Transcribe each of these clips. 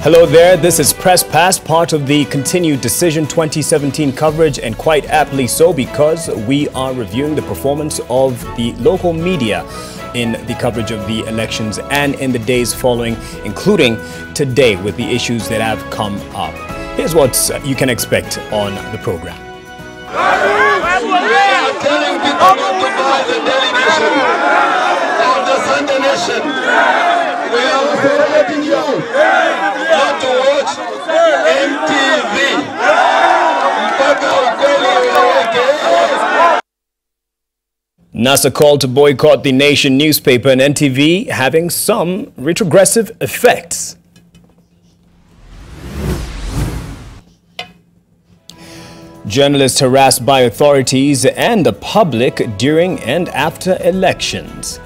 Hello there, this is Press Pass, part of the continued Decision 2017 coverage, and quite aptly so because we are reviewing the performance of the local media in the coverage of the elections and in the days following, including today with the issues that have come up. Here's what you can expect on the program. Telling people not to buy the delegation of the Sunday Nation. We are also letting you not to watch MTV. NASA called to boycott the Nation newspaper and NTV having some retrogressive effects. Journalists harassed by authorities and the public during and after elections.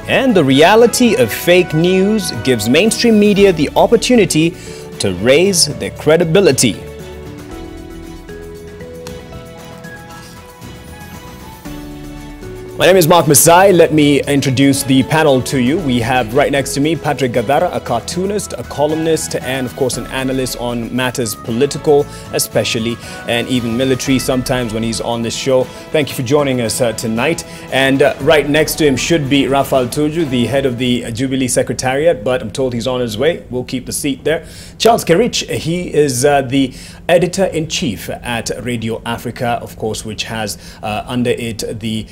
And the reality of fake news gives mainstream media the opportunity to raise their credibility. My name is Mark Masai. Let me introduce the panel to you. We have right next to me Patrick Gathara, a cartoonist, a columnist, and of course an analyst on matters political, especially, and even military sometimes when he's on this show. Thank you for joining us tonight. And right next to him should be Rafael Tuju, the head of the Jubilee Secretariat, but I'm told he's on his way. We'll keep the seat there. Charles Kerich, he is the editor-in-chief at Radio Africa, of course, which has under it the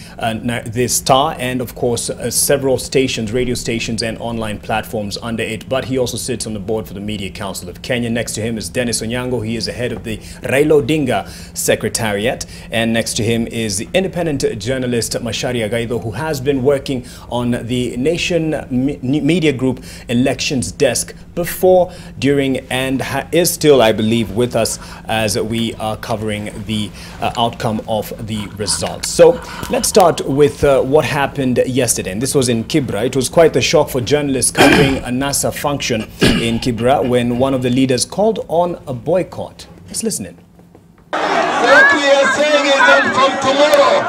Star and, of course, several stations, radio stations and online platforms under it. But he also sits on the board for the Media Council of Kenya. Next to him is Dennis Onyango. He is the head of the Raila Odinga Secretariat. And next to him is the independent journalist Macharia Gaitho, who has been working on the Nation Media Group elections desk before, during, and is still, I believe, with us as we are covering the outcome of the results. So let's start with what happened yesterday. And this was in Kibra. It was quite the shock for journalists covering a NASA function in Kibra when one of the leaders called on a boycott. Let's listen in. What we are saying is that from tomorrow,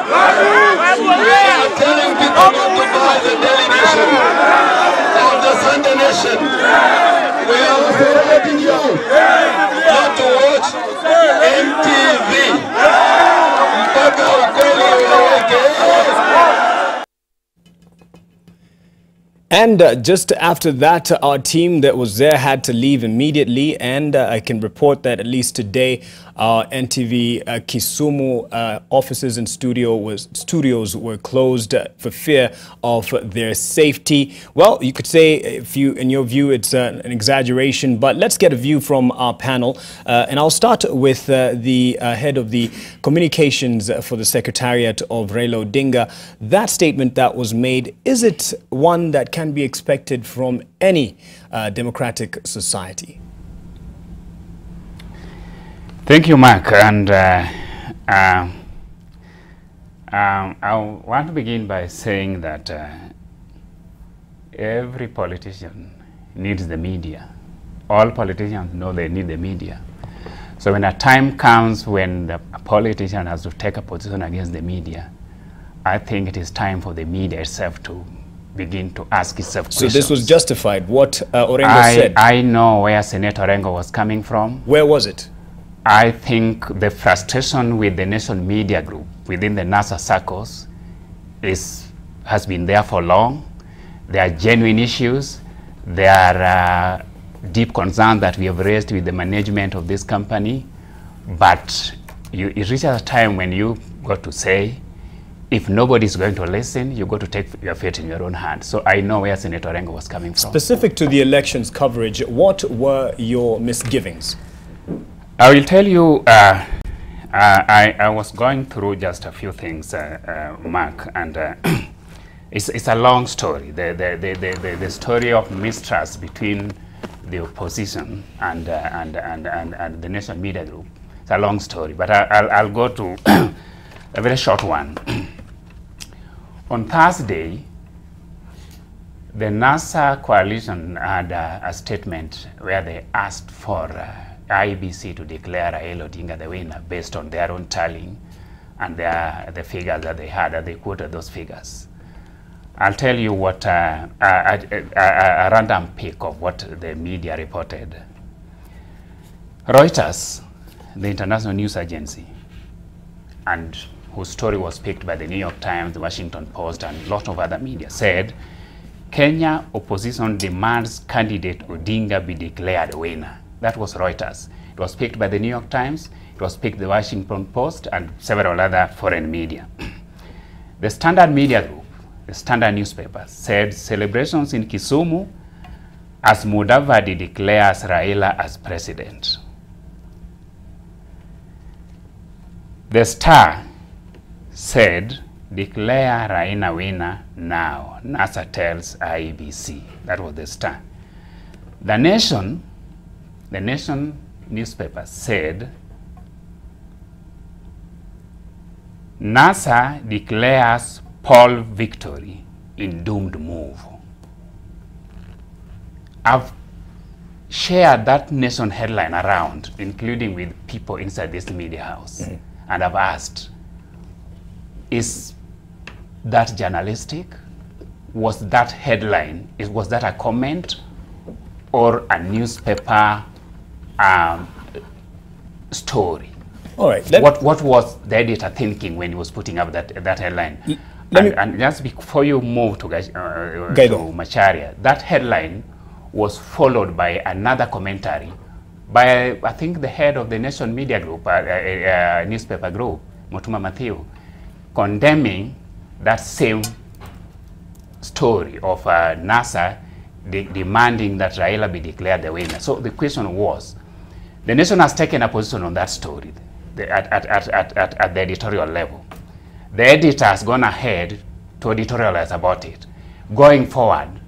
we are telling people not to buy the delegation of the Sunday Nation. We are also letting you not to watch MTV. And just after that, our team that was there had to leave immediately, and I can report that at least today, our NTV Kisumu offices and studios were closed for fear of their safety. Well, you could say, in your view, it's an exaggeration, but let's get a view from our panel. And I'll start with the head of the communications for the Secretariat of Raila Odinga. That statement that was made, is it one that can be expected from any democratic society? Thank you, Mark. And I want to begin by saying that every politician needs the media. All politicians know they need the media. So when a time comes when a politician has to take a position against the media, I think it is time for the media itself to begin to ask itself questions. So this was justified, what Orengo said? I know where Senator Orengo was coming from. Where was it? I think the frustration with the Nation Media Group within the NASA circles has been there for long. There are genuine issues. There are deep concerns that we have raised with the management of this company. But it reaches a time when you got to say, if nobody is going to listen, you got to take your fate in your own hands. So I know where Senator Orengo was coming from. Specific to the elections coverage, what were your misgivings? I will tell you, I was going through just a few things, Mark, and it's a long story. The story of mistrust between the opposition and the Nation Media Group. It's a long story, but I'll go to a very short one. On Thursday, the NASA coalition had a statement where they asked for IBC to declare Raila Odinga the winner based on their own tallying and the figures that they had, and they quoted those figures. I'll tell you what a random pick of what the media reported. Reuters, the international news agency, and whose story was picked by the New York Times, the Washington Post, and a lot of other media, said, Kenya opposition demands candidate Odinga be declared winner. That was Reuters. It was picked by the New York Times, it was picked by the Washington Post, and several other foreign media. The Standard Media Group, the Standard newspaper, said celebrations in Kisumu as Mudavadi declares Raila as president. The Star said, declare Raila winner now, NASA tells IEBC. That was the Star. The Nation newspaper said, NASA declares poll victory in doomed move. I've shared that Nation headline around, including with people inside this media house, and I've asked, is that journalistic? Was that headline, was that a comment or a newspaper story? All right. What was the editor thinking when he was putting up that headline? And just before you move to Macharia, that headline was followed by another commentary by, I think, the head of the Nation Media Group, newspaper group, Mutuma Matthew, condemning that same story of NASA demanding that Raila be declared the winner. So the question was, the Nation has taken a position on that story at the editorial level. The editor has gone ahead to editorialize about it. Going forward,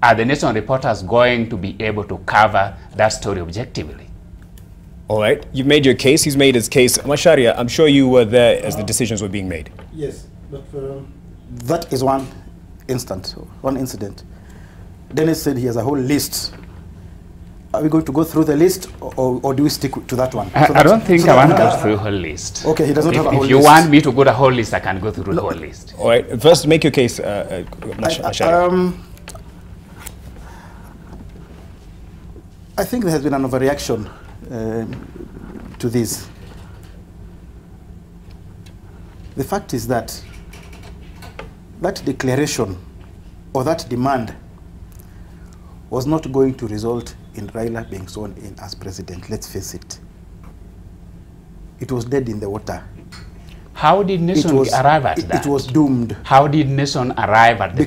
are the Nation reporters going to be able to cover that story objectively? All right. You've made your case. He's made his case. Macharia, I'm sure you were there as the decisions were being made. Yes, but that is one incident. Dennis said he has a whole list. Are we going to go through the list, or do we stick to that one? I don't think I want to go through the whole list. Okay, he does not have a whole list. If you want me to go the whole list, I can go through the whole list. All right. First, make your case, Macharia. I think there has been an overreaction to this. The fact is that that declaration or that demand was not going to result in Raila being sworn in as president. Let's face it. It was dead in the water. How did Nation arrive at that? It was doomed. How did Nation arrive at the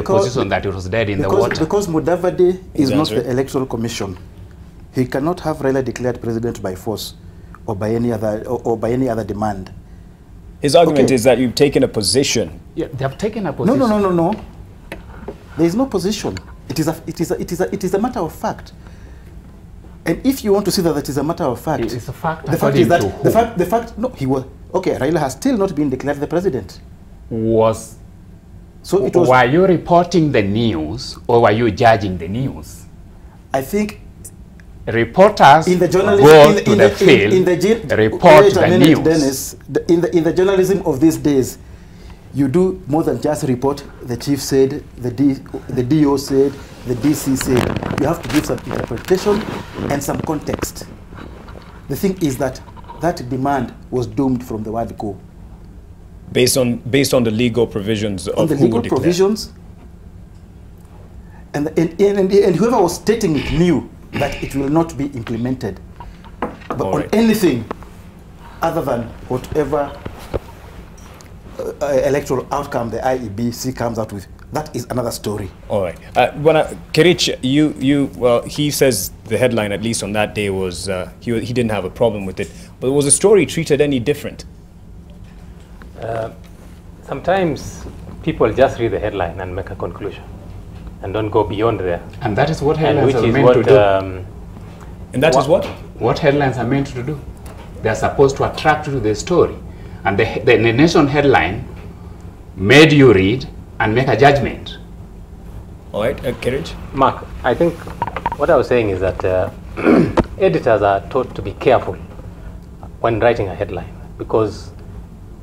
position that it was dead in the water? Because Mudavadi is not the Electoral Commission. He cannot have Raila declared president by force or by any other demand. His argument is that you've taken a position. Yeah, they have taken a position. No. There is no position. It is a matter of fact. And if you want to see that it is a matter of fact, it's a fact. The fact is that the fact. No, he was okay. Raila has still not been declared the president. So it was. Were you reporting the news or were you judging the news? I think reporters in the go to the field, report the news. Dennis, in the journalism of these days, you do more than just report. The chief said, the DO said, the DC said. You have to give some interpretation and some context. The thing is that that demand was doomed from the word go. Based on the legal provisions of the legal provisions, and whoever was stating it knew that it will not be implemented. But on anything other than whatever electoral outcome the IEBC comes out with, that is another story. All right. Kerich, well, he says the headline, at least on that day, was he didn't have a problem with it. But was the story treated any different? Sometimes people just read the headline and make a conclusion and don't go beyond there. And that is what headlines are meant to do. And that is what? What headlines are meant to do. They are supposed to attract you to the story. And the Nation headline made you read and make a judgment. All right, Kerich? Mark, I think what I was saying is that editors are taught to be careful when writing a headline, because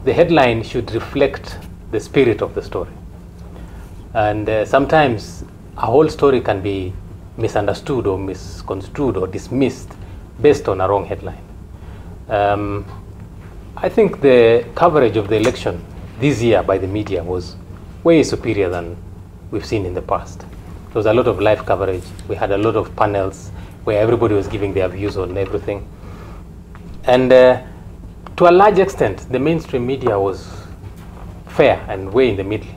the headline should reflect the spirit of the story. And sometimes a whole story can be misunderstood or misconstrued or dismissed based on a wrong headline. I think the coverage of the election this year by the media was way superior than we've seen in the past. There was a lot of live coverage. We had a lot of panels where everybody was giving their views on everything. And to a large extent, the mainstream media was fair and way in the middle.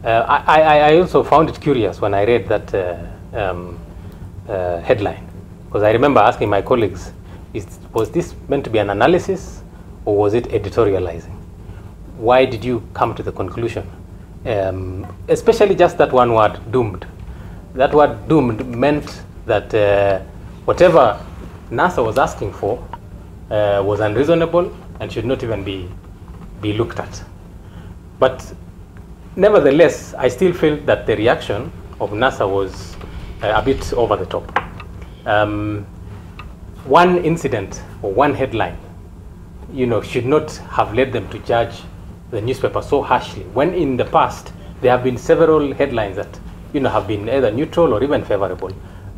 I also found it curious when I read that headline, because I remember asking my colleagues, was this meant to be an analysis or was it editorializing? Why did you come to the conclusion? Especially just that one word, doomed. That word doomed meant that whatever NASA was asking for was unreasonable and should not even be looked at. But nevertheless, I still feel that the reaction of NASA was a bit over the top. One incident or one headline, should not have led them to judge the newspaper so harshly, when in the past there have been several headlines that have been either neutral or even favorable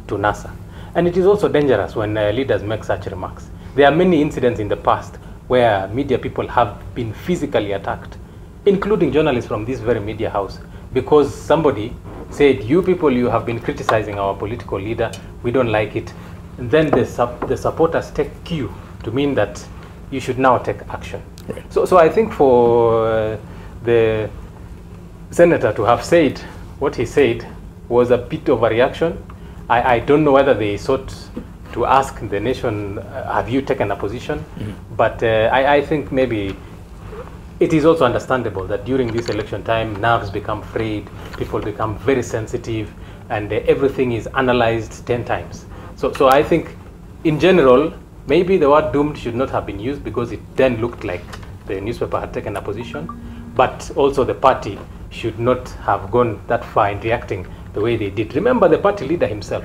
to NASA. And it is also dangerous when leaders make such remarks. There are many incidents in the past where media people have been physically attacked, including journalists from this very media house, because somebody said, you people, you have been criticizing our political leader, we don't like it. And then the supporters take cue to mean that you should now take action. Right. So I think for the senator to have said what he said was a bit of a reaction. I don't know whether they sought to ask the nation, have you taken a position? Mm-hmm. But I think maybe it is also understandable that during this election time, nerves become frayed, people become very sensitive, and everything is analyzed 10 times. So I think, in general, maybe the word doomed should not have been used because it then looked like the newspaper had taken a position, but also the party should not have gone that far in reacting the way they did. Remember, the party leader himself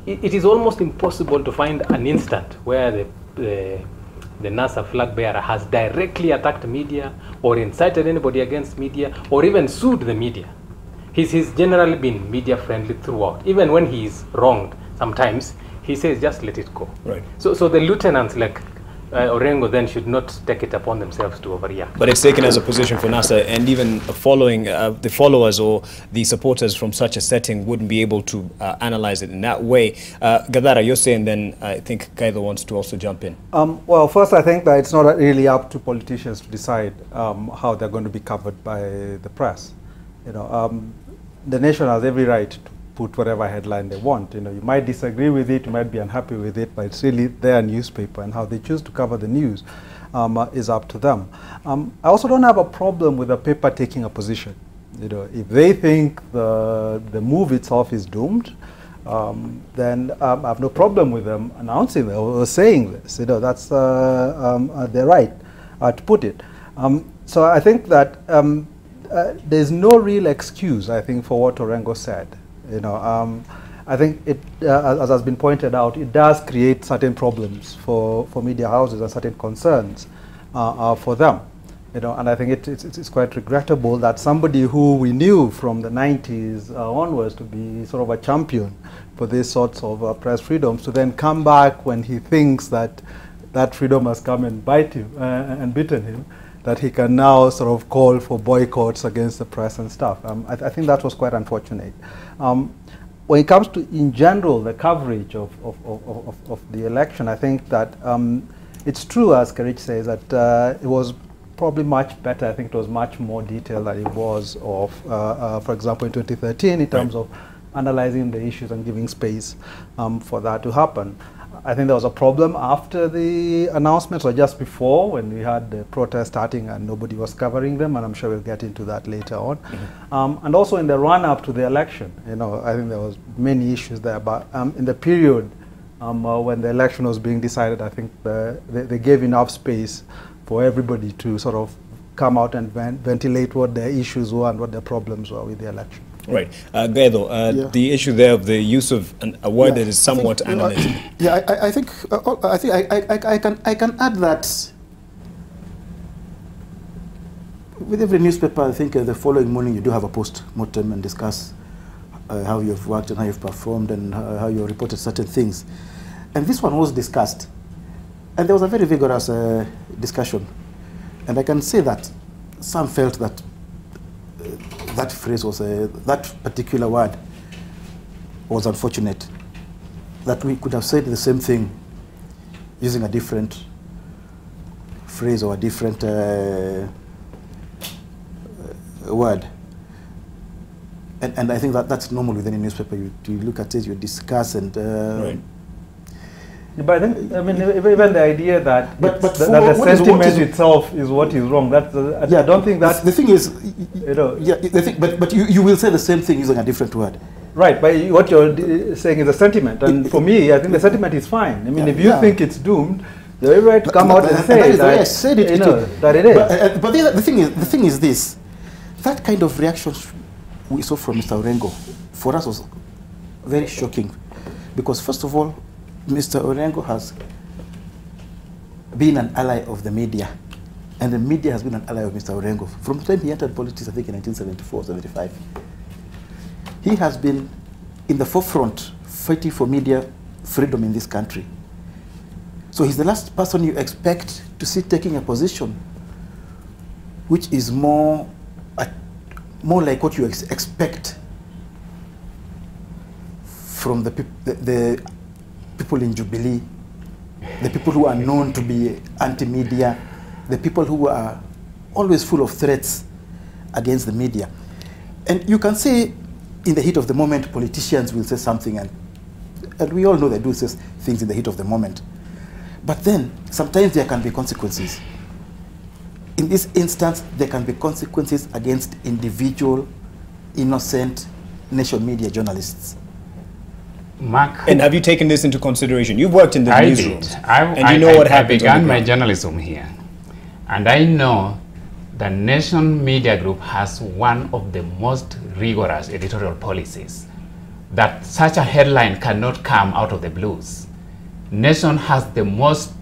it is almost impossible to find an instant where the NASA flag bearer has directly attacked media or incited anybody against media or even sued the media. He's generally been media friendly throughout. Even when he is wronged, sometimes he says, just let it go. Right. So the lieutenants like Onyango then should not take it upon themselves to overreact. But it's taken as a position for NASA, and even following the followers or the supporters from such a setting wouldn't be able to analyze it in that way. Gathara, you're saying then I think Gaitho wants to also jump in. Well, first I think that it's not really up to politicians to decide how they're going to be covered by the press. The nation has every right to put whatever headline they want. You might disagree with it, you might be unhappy with it, but it's really their newspaper, and how they choose to cover the news is up to them. I also don't have a problem with a paper taking a position. If they think the move itself is doomed, then I have no problem with them announcing or saying this. That's their right to put it. So I think that there's no real excuse, I think, for what Onyango said. I think it, as has been pointed out, it does create certain problems for media houses and certain concerns for them. And I think it's quite regrettable that somebody who we knew from the 90s onwards to be sort of a champion for these sorts of press freedoms to then come back when he thinks that that freedom has come and bite him and bitten him, that he can now sort of call for boycotts against the press and stuff. I think that was quite unfortunate. When it comes to, in general, the coverage of the election, I think that it's true, as Kerich says, that it was probably much better. I think it was much more detailed than it was of, for example, in 2013, in terms of analyzing the issues and giving space for that to happen. I think there was a problem after the announcements, or just before, when we had the protests starting and nobody was covering them, and I'm sure we'll get into that later on. Mm-hmm. And also in the run-up to the election, I think there was many issues there, but in the period when the election was being decided, I think they gave enough space for everybody to sort of come out and ventilate what their issues were and what their problems were with the election. Right. Gaitho, the issue there of the use of a word that is somewhat analytical. I think I can add that with every newspaper, I think the following morning you do have a post-mortem and discuss how you've worked and how you've performed and how you reported certain things. And this one was discussed. And there was a very vigorous discussion. And I can say that some felt that that phrase was, that particular word was unfortunate. That we could have said the same thing using a different phrase or a different word. And I think that that's normal within a newspaper. You look at it, you discuss, and right. But then, I mean, even the idea that but that the sentiment itself is what is wrong. That's I don't think that the thing is, you know. Yeah, the thing, but you will say the same thing using a different word. Right, but what you're saying is a sentiment, and for me, I think the sentiment is fine. I mean, if you think it's doomed, you have right to come out and say that, I said it, that it is. But the thing is this: that kind of reaction we saw from Mr. Orengo, for us was very shocking, because first of all, Mr. Orengo has been an ally of the media, and the media has been an ally of Mr. Orengo from the time he entered politics, I think in 1974, 75. He has been in the forefront fighting for media freedom in this country. So he's the last person you expect to see taking a position which is more like what you expect from the people in Jubilee, the people who are known to be anti-media, the people who are always full of threats against the media. And you can say, in the heat of the moment, politicians will say something, and we all know they do say things in the heat of the moment. But then, sometimes there can be consequences. In this instance, there can be consequences against individual, innocent nation media journalists. Mark, and have you taken this into consideration? You've worked in the newsroom, and you know what happens. I began my journalism here, and I know the Nation Media Group has one of the most rigorous editorial policies, that such a headline cannot come out of the blues. Nation has the most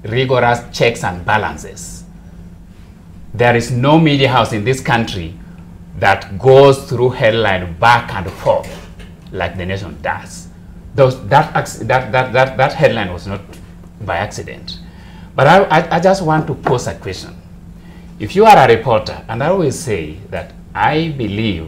rigorous checks and balances. There is no media house in this country that goes through headline back and forth like the Nation does. That headline was not by accident. But I just want to pose a question. If you are a reporter, and I always say that I believe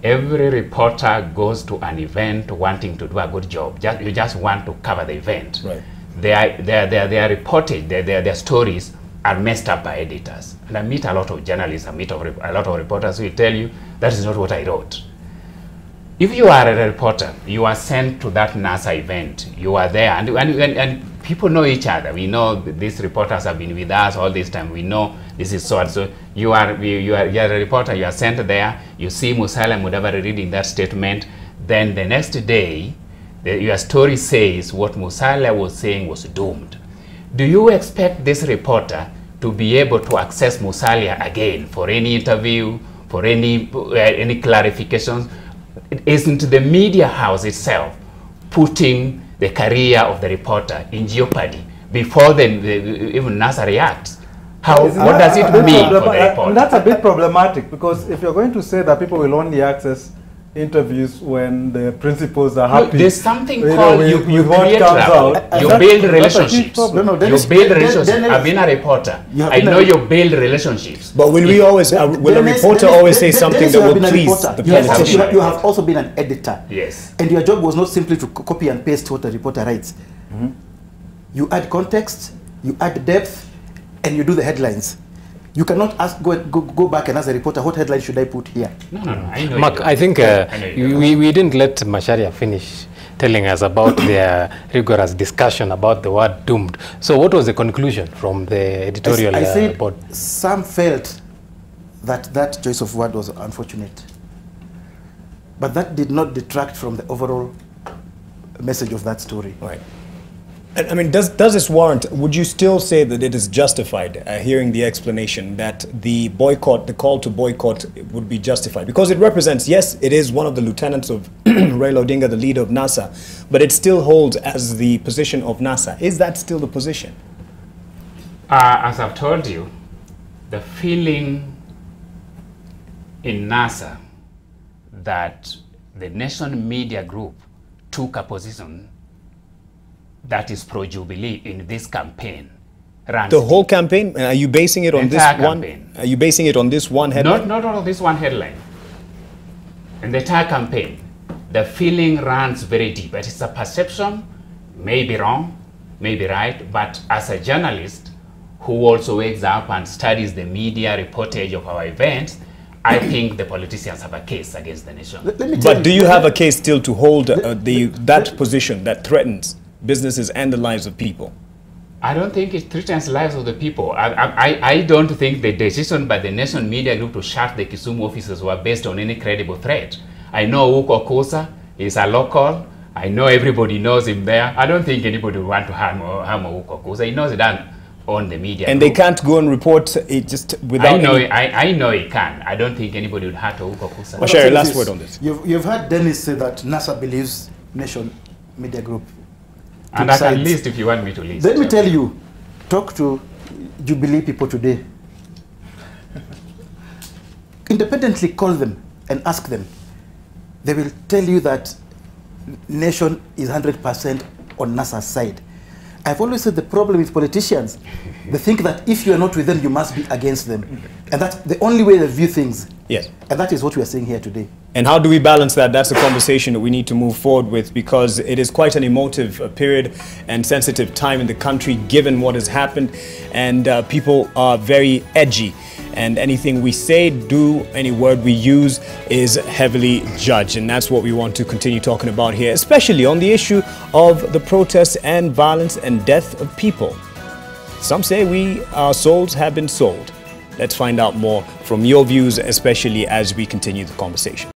every reporter goes to an event wanting to do a good job. You just want to cover the event. Right. Their reportage, their stories are messed up by editors. And I meet a lot of journalists, I meet a lot of reporters who will tell you, that is not what I wrote. If you are a reporter, you are sent to that NASA event, you are there, and people know each other. We know these reporters have been with us all this time. We know this is so and so. You are a reporter, you are sent there, you see Musalia Mudavadi reading that statement, then the next day, your story says what Musalia was saying was doomed. Do you expect this reporter to be able to access Musalia again for any interview, for any clarifications? Isn't the media house itself putting the career of the reporter in jeopardy before even NASA reacts? What does it mean for the reporter? That's a bit problematic, because if you're going to say that people will only access interviews when the principals are happy. Look, there's something called you create rapport. You build relationships. You build relationships. I've been a reporter. I know you build relationships. But will we always, will a reporter always say something that will please the politician? You have also been an editor. Yes. And your job was not simply to copy and paste what a reporter writes. Mm-hmm. You add context, you add depth, and you do the headlines. You cannot go back and ask a reporter, what headline should I put here? No. I know. Mark, I think we didn't let Macharia finish telling us about their rigorous discussion about the word doomed. So what was the conclusion from the editorial board? Some felt that choice of word was unfortunate. But that did not detract from the overall message of that story. Right. I mean, does this warrant, would you still say that it is justified, hearing the explanation, that the boycott, the call to boycott would be justified? Because it represents, yes, it is one of the lieutenants of Raila Odinga, the leader of NASA, but it still holds as the position of NASA. Is that still the position? As I've told you, the feeling in NASA that the Nation Media Group took a position that is pro-Jubilee in this campaign. The whole campaign? Are you basing it on this one? Campaign. Are you basing it on this one headline? Not on this one headline. In the entire campaign, the feeling runs very deep. It is a perception, may be wrong, may be right, but as a journalist who also wakes up and studies the media reportage of our events, I think the politicians have a case against the nation. But do you have a case still to hold that position that threatens businesses and the lives of people? I don't think it threatens the lives of the people. I don't think the decision by the Nation Media Group to shut the Kisumu offices were based on any credible threat. I know Uko Kosa is a local. I know everybody knows him there. I don't think anybody would want to harm Uko Kosa. He knows it on the media and group. they can't go and report it just without I know he can. I don't think anybody would hurt Uko Kosa. Macharia, last word on this. You've heard Dennis say that NASA believes Nation Media Group. And I can list if you want me to list. Let me tell you, talk to Jubilee people today. Independently call them and ask them. They will tell you that Nation is 100% on NASA's side. I've always said the problem with politicians, they think that if you are not with them, you must be against them. And that's the only way they view things. Yes. And that is what we are saying here today. And how do we balance that? That's a conversation that we need to move forward with, because it is quite an emotive period and sensitive time in the country given what has happened, and people are very edgy. And anything we say, do, any word we use is heavily judged. And that's what we want to continue talking about here, especially on the issue of the protests and violence and death of people. Some say our souls have been sold. Let's find out more from your views, especially as we continue the conversation.